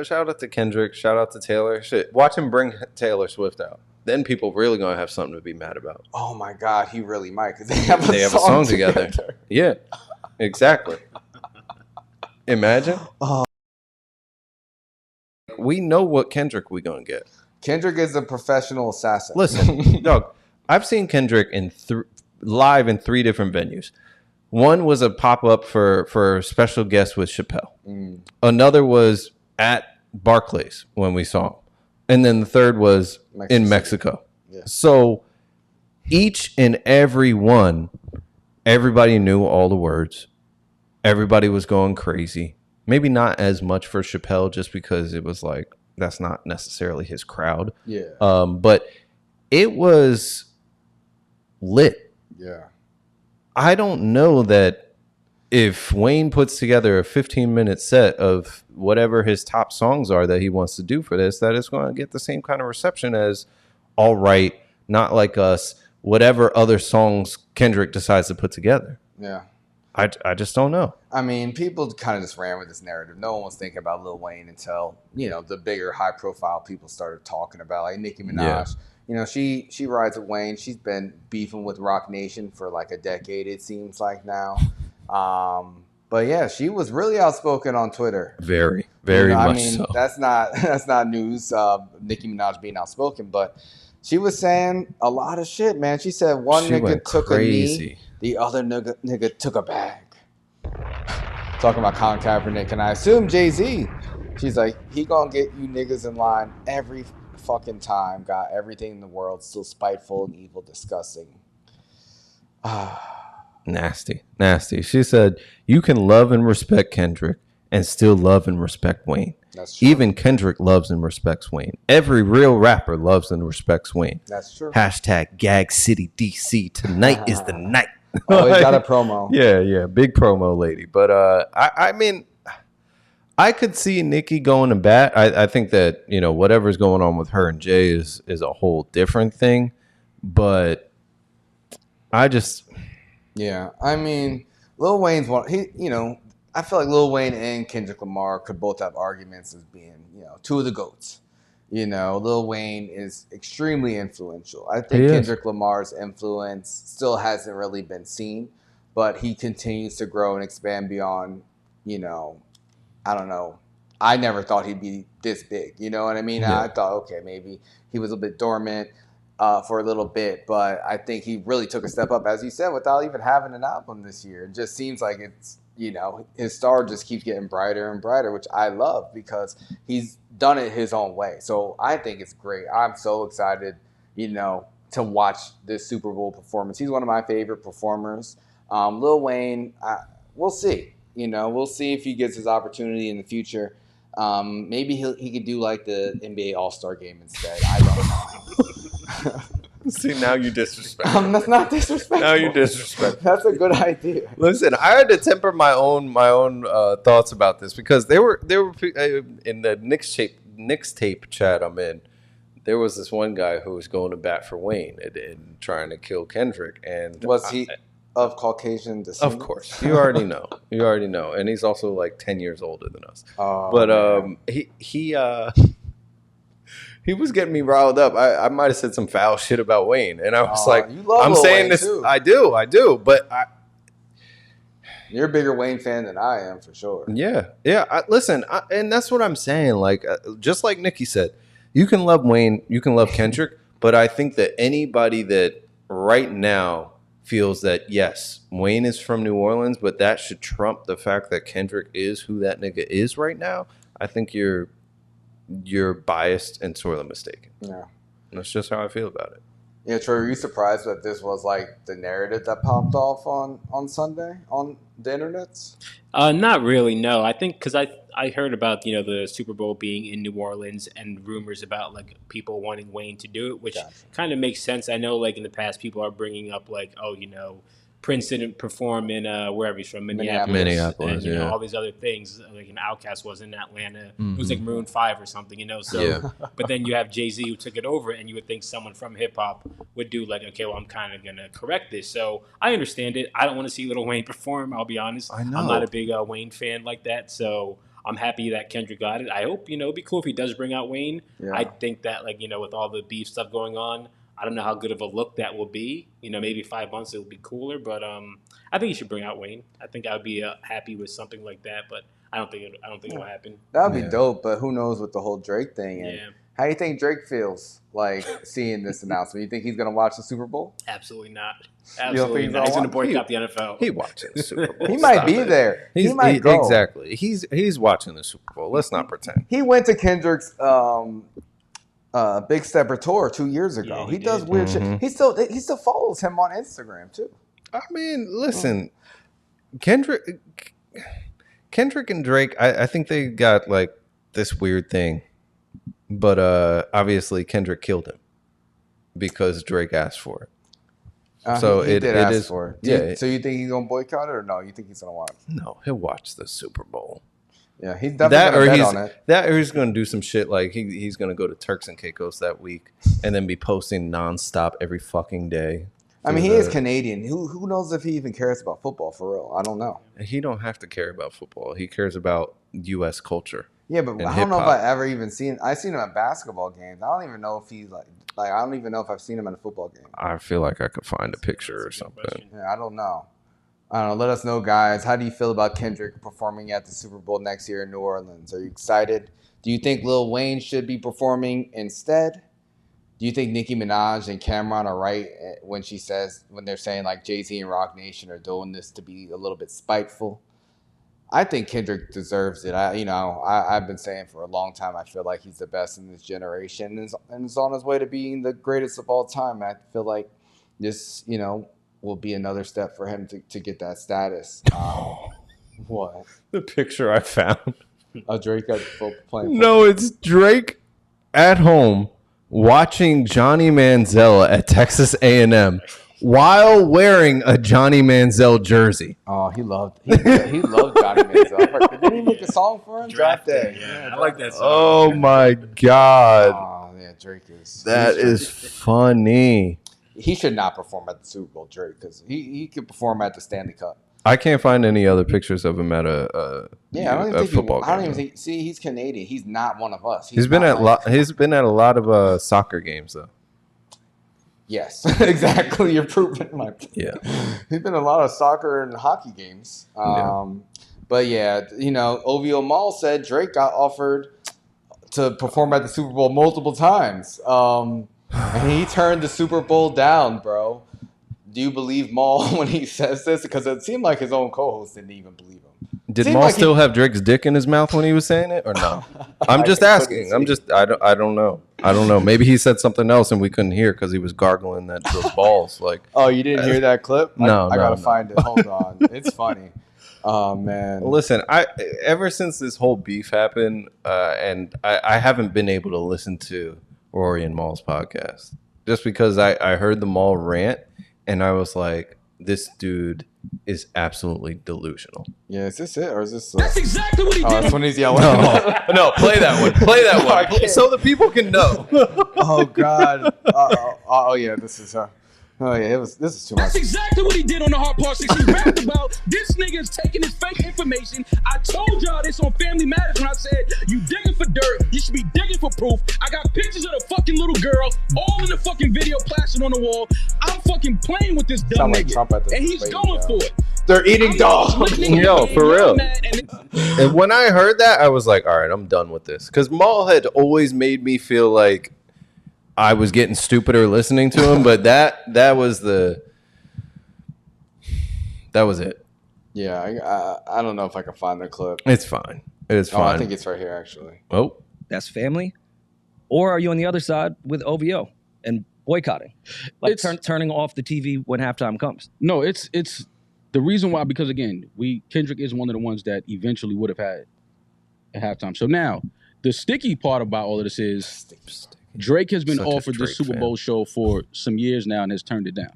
Shout out to Kendrick. Shout out to Taylor. Shit, watch him bring Taylor Swift out. Then people really gonna have something to be mad about. Oh my God, he really might, because they have a song together. Yeah, exactly. Imagine. We know what Kendrick we gonna get. Kendrick is a professional assassin. Listen, dog. I've seen Kendrick live in 3 different venues. One was a pop up for special guest with Chappelle. Another was at Barclays when we saw him, and then the third was in Mexico. Yeah. So each and every one, everybody knew all the words. Everybody was going crazy. Maybe not as much for Chappelle, just because it was like that's not necessarily his crowd. Yeah. But it was lit. Yeah. I don't know that if Wayne puts together a 15-minute set of whatever his top songs are that he wants to do for this, that it's going to get the same kind of reception as All Right, Not Like Us, whatever other songs Kendrick decides to put together. Yeah. I just don't know. I mean, people kind of just ran with this narrative. No one was thinking about Lil Wayne until, the bigger high-profile people started talking about, like Nicki Minaj. Yeah. She rides with Wayne. She's been beefing with Rock Nation for like a decade, it seems like now. But yeah, she was really outspoken on Twitter. Very, very much so. That's not news. Nicki Minaj being outspoken, but she was saying a lot of shit, man. She said one nigga took a knee, the other nigga took a bag. Talking about Colin Kaepernick, and I assume Jay-Z. She's like, he gonna get you niggas in line every fucking time. Got everything in the world, still spiteful and evil, disgusting. Nasty. She said, you can love and respect Kendrick and still love and respect Wayne. That's true. Even Kendrick loves and respects Wayne. Every real rapper loves and respects Wayne. That's true. # Gag City DC. Tonight is the night. Always got a promo. Yeah. Big promo lady. But I mean, I could see Nicki going to bat. I think that, whatever's going on with her and Jay is a whole different thing. But yeah, I mean, Lil Wayne's one. I feel like Lil Wayne and Kendrick Lamar could both have arguments as being, two of the GOATs. Lil Wayne is extremely influential. I think Kendrick Lamar's influence still hasn't really been seen, but he continues to grow and expand beyond, I don't know. I never thought he'd be this big. You know what I mean? Yeah. I thought, okay, maybe he was a bit dormant for a little bit, but I think he really took a step up, as you said, without even having an album this year. It just seems like it's, his star just keeps getting brighter and brighter, which I love because he's done it his own way. So I think it's great. I'm so excited, to watch this Super Bowl performance. He's one of my favorite performers. Lil Wayne, we'll see. We'll see if he gets his opportunity in the future. Maybe he could do like the NBA All-Star game instead. I don't know. See, now you disrespect. That's not disrespectful. Now you disrespect. That's a good idea. Listen, I had to temper my own thoughts about this because they were in the Knicks tape chat I'm in. There was this one guy who was going to bat for Wayne and trying to kill Kendrick. And was he of Caucasian descent? Of course, you already know, and he's also like 10 years older than us. Oh, but he was getting me riled up. I might have said some foul shit about Wayne, and I was like, you love I'm Lil saying Wayne this. Too. I do, but you're a bigger Wayne fan than I am, for sure. Yeah. Listen, and that's what I'm saying. Like, just like Nicki said, you can love Wayne, you can love Kendrick, but I think that anybody that right now feels that, yes, Wayne is from New Orleans, but that should trump the fact that Kendrick is who that nigga is right now, I think you're biased and sorely mistaken. Yeah. That's just how I feel about it. Yeah, Troy, were you surprised that this was like the narrative that popped off on Sunday on the internets? Not really, no. I think because I heard about the Super Bowl being in New Orleans and rumors about like people wanting Wayne to do it, which kind of makes sense. I know like in the past people are bringing up like, Prince didn't perform in wherever he's from, Minneapolis, and all these other things. Like an Outkast was in Atlanta. Mm-hmm. It was like Maroon 5 or something, So, yeah. But then you have Jay-Z who took it over, and you would think someone from hip hop would do like, okay, well, I'm kind of gonna correct this. So I understand it. I don't want to see Lil Wayne perform. I'll be honest. I know. I'm not a big Wayne fan like that, so I'm happy that Kendrick got it. I hope, it'd be cool if he does bring out Wayne. Yeah. I think that, with all the beef stuff going on, I don't know how good of a look that will be. Maybe 5 months it'll be cooler, but I think he should bring out Wayne. I think I would be happy with something like that, but I don't think it'll happen. That would be dope, but who knows with the whole Drake thing? And how do you think Drake feels like seeing this announcement? You think he's going to watch the Super Bowl? Absolutely not. Absolutely not. He's going to boycott the NFL. He watching the Super Bowl. He might be there. He might go. Exactly. He's watching the Super Bowl. Let's not pretend. He went to Kendrick's Big Stepper tour 2 years ago. He does weird shit. He still follows him on Instagram too. I mean, listen, Kendrick and Drake, I think they got like this weird thing, but obviously Kendrick killed him because Drake asked for it. So he it did ask is for it. Yeah. So you think he's gonna boycott it or no? You think he's gonna watch? No, he'll watch the Super Bowl. Yeah, he's definitely gonna bet on it. That or he's gonna do some shit like he's gonna go to Turks and Caicos that week and then be posting nonstop every fucking day. I mean, he is Canadian. Who knows if he even cares about football for real? I don't know. He don't have to care about football. He cares about U.S. culture. Yeah, but I don't know if I ever even seen. I've seen him at basketball games. I don't even know if he's like I don't even know if I've seen him at a football game. I feel like I could find a picture or something. Yeah, I don't know. Let us know, guys. How do you feel about Kendrick performing at the Super Bowl next year in New Orleans? Are you excited? Do you think Lil Wayne should be performing instead? Do you think Nicki Minaj and Cameron are right when they're saying like Jay-Z and Rock Nation are doing this to be a little bit spiteful? I think Kendrick deserves it. I've been saying for a long time I feel like he's the best in this generation and is on his way to being the greatest of all time. I feel like this, will be another step for him to get that status. What? The picture I found. Drake playing football. No, it's Drake at home watching Johnny Manziel at Texas A&M while wearing a Johnny Manziel jersey. Oh, he loved Johnny Manziel. Didn't he make a song for him? Draft Day. Yeah, I like that song. Oh my God. Oh yeah, Drake is. That is funny. He should not perform at the Super Bowl, Drake, because he could perform at the Stanley Cup. I can't find any other pictures of him at a football game. I don't even think. See, he's Canadian. He's not one of us. He's been at a lot of soccer games though. Yes, exactly. You're proving my point. Yeah. He's been in a lot of soccer and hockey games. But yeah, OVO Mall said Drake got offered to perform at the Super Bowl multiple times. And he turned the Super Bowl down, bro. Do you believe Maul when he says this? Because it seemed like his own co-host didn't even believe him. Did Maul still have Drake's dick in his mouth when he was saying it, or no? I'm just asking. I don't know. I don't know. Maybe he said something else and we couldn't hear because he was gargling those balls. Like, oh, you didn't hear that clip? No, I gotta find it. Hold on, it's funny. Oh man. Listen, ever since this whole beef happened, and I haven't been able to listen to Rory and Maul's podcast just because I heard the Maul rant and I was like, this dude is absolutely delusional. Yeah, is this it or is this? That's exactly what he did. Oh, that's when he's yelling. No, play that one. Play that one so the people can know. Oh God. Oh yeah, this is. Oh yeah, this is too much. That's exactly what he did on the Hard Part 6. He rapped about this nigga is taking his fake information. I told y'all this on Family Matters when I said you digging for dirt, you should be digging for proof. I got pictures of the fucking little girl all in the fucking video plastered on the wall. I'm fucking playing with this dumb nigga, and he's going for it. They're eating dogs. Yo, for real. And when I heard that, I was like, all right, I'm done with this. Because Maul had always made me feel like I was getting stupider listening to him, but that was it. Yeah, I don't know if I can find the clip. It's fine. It's fine. I think it's right here, actually. Oh. That's family? Or are you on the other side with OVO and boycotting? Like turning off the TV when halftime comes? No, it's the reason why, because again, Kendrick is one of the ones that eventually would have had a halftime. So now, the sticky part about all of this is Drake has been offered this Super Bowl show for some years now and has turned it down.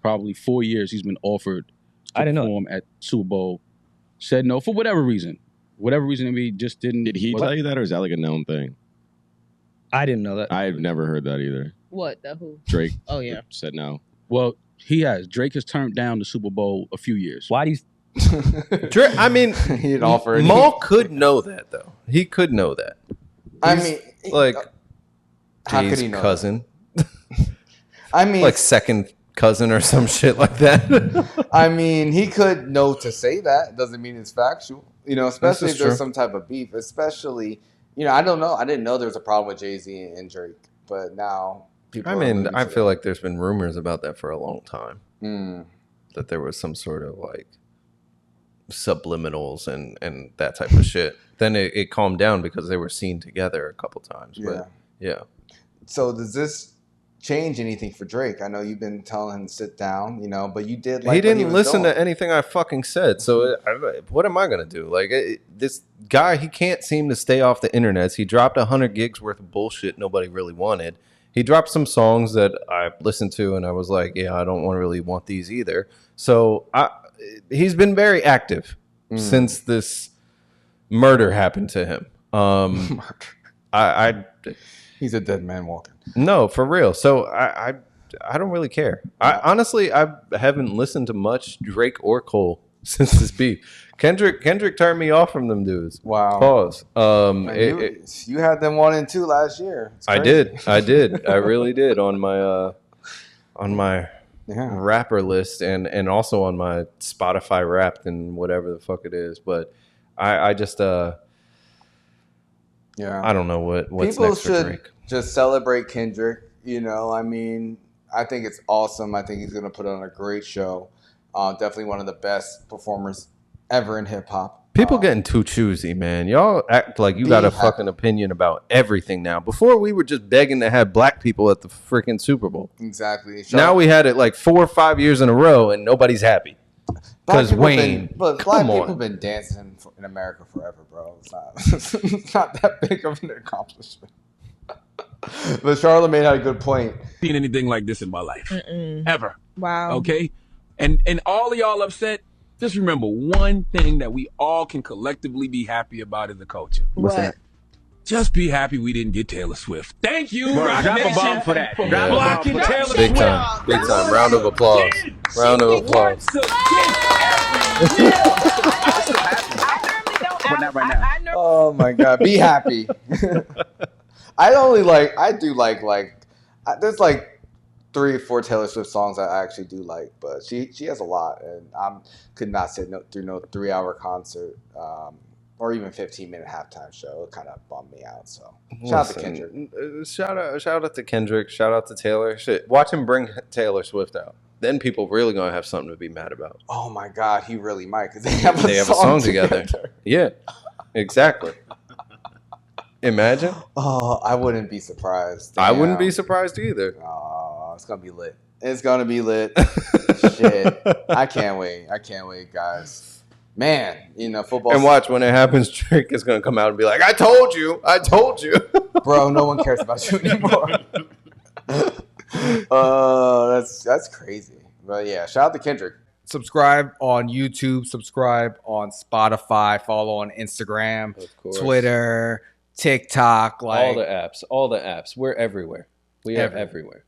Probably 4 years he's been offered to perform at Super Bowl. Said no for whatever reason. Whatever reason, he just didn't. Did he tell you that, or is that like a known thing? I didn't know that. I've never heard that either. What? Who? Drake. Oh yeah. Said no. Well, Drake has turned down the Super Bowl a few years. Why do you Drake, I mean, he'd offer it. Maul could know that though. He could know that. I mean, like, how Jay's could he know cousin? I mean, like second cousin or some shit like that. I mean, he could know to say that. Doesn't mean it's factual. You know, especially if there's some type of beef. Especially, you know, I don't know. I didn't know there was a problem with Jay-Z and Drake, but now people. I mean, I feel like there's been rumors about that for a long time. That there was some sort of like subliminals and that type of shit. Then it calmed down because they were seen together a couple times. But yeah. So does this change anything for Drake? I know you've been telling him to sit down, you know, but you did. He didn't listen to anything I fucking said. So what am I gonna do? Like this guy, he can't seem to stay off the internet. He dropped 100 gigs worth of bullshit nobody really wanted. He dropped some songs that I listened to and I was like, yeah, I don't really want these either. So he's been very active since this murder happened to him. He's a dead man walking. No, for real. So I don't really care. I haven't listened to much Drake or Cole since this beef. Kendrick turned me off from them dudes. Wow. Pause. You had them 1 and 2 last year. I did. I really did on my rapper list and also on my Spotify Wrapped and whatever the fuck it is. But I just I don't know what's people next for should Drake. Just celebrate Kendrick. You know, I mean, I think it's awesome. I think he's going to put on a great show. Definitely one of the best performers ever in hip hop. People getting too choosy, man. Y'all act like you got a fucking opinion about everything now. Before we were just begging to have black people at the freaking Super Bowl. Exactly. Now we had it like 4 or 5 years in a row, and nobody's happy. Because Wayne, black people have been dancing in America forever, bro. It's not that big of an accomplishment. But Charlamagne had a good point. Seen anything like this in my life. Ever. Wow. Okay? And all of y'all upset, just remember one thing that we all can collectively be happy about in the culture. What's that? Just be happy we didn't get Taylor Swift. Thank you, Rock drop a Nation, bomb for that. for Yeah. blocking Taylor Swift. Big time. Round of applause. Round of applause. But not right now. I know. Oh my God. Be happy. I do like there's like 3 or 4 Taylor Swift songs I actually do like, but she has a lot, and I could not sit through no 3-hour concert or even 15-minute halftime show. It kind of bummed me out. So shout out to Kendrick. Shout out to Kendrick. Shout out to Taylor. Shit, watch him bring Taylor Swift out. Then people really gonna have something to be mad about. Oh my God, he really might, because they have a song together. Yeah, exactly. Imagine. Oh, I wouldn't be surprised. Damn. I wouldn't be surprised either. Oh, it's gonna be lit. It's gonna be lit. Shit, I can't wait. Guys. Man, you know, football. And watch, when it happens, Drake is gonna come out and be like, "I told you." Bro, no one cares about you anymore. That's crazy. But yeah, shout out to Kendrick. Subscribe on YouTube, subscribe on Spotify, follow on Instagram, Twitter, TikTok, all the apps. We're everywhere. We are everywhere.